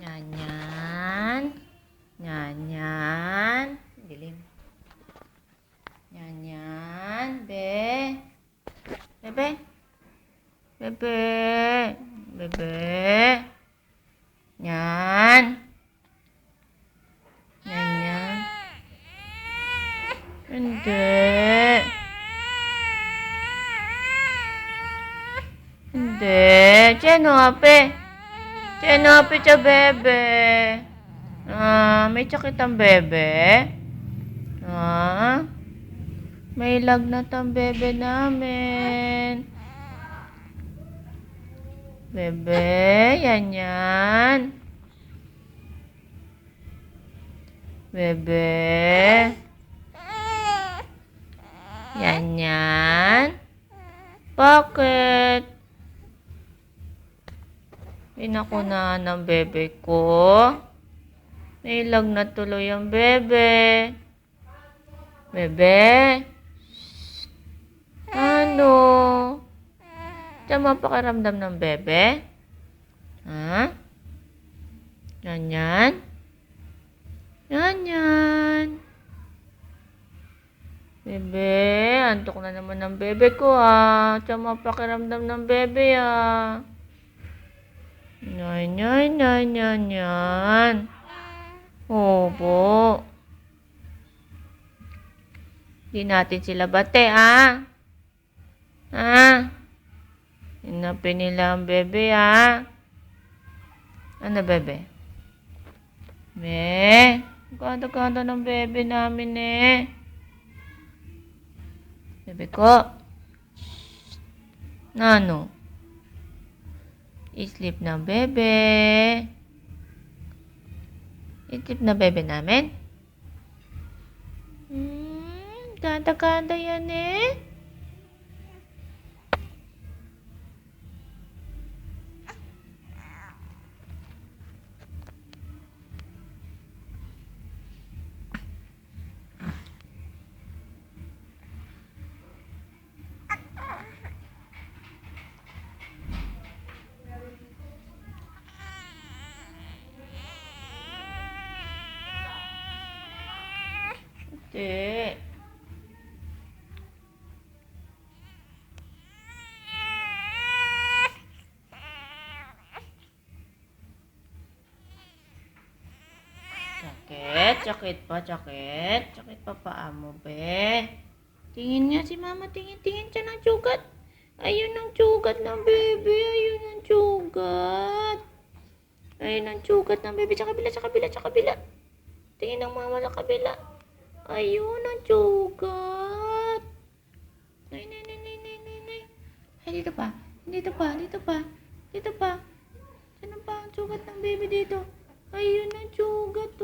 Nyanyan. Nyanyan. Dilim. Nyanyan. Bebe. Bebe. Bebe. Nyan. Nyanyan. Hindi. Hindi. Chenope. Chenope cha bebe. May sakit ang bebe. May lagnat ang bebe namin. Bebe, yan. Bebe. Yan. Bakit? Pinakunahan ng bebe ko. May lagnat tuloy ang bebe. Bebe? Ano? Tama pakiramdam ng bebe? Yan. Bebe, antok na naman ng bebe ko Tama pakiramdam ng bebe Yan. Opo. Di natin sila bate Hinapin nila ang bebe Ano bebe? Ganda ng bebe namin Bebe ko. Ano? Sleep na bebe. Sleep na bebe namin. Ganda yan Hindi. Sakit pa paa mo, be. Tingin nga si mama, tingin siya ng sugat. Ayun ang sugat ng bebe, ayun ang sugat ng bebe, sa kabila. Tingin ng mama sa kabila. Ayun ang sugat. Nay. Ay, dito pa. Saan pa ang sugat ng bebe dito? Ayun ang sugat,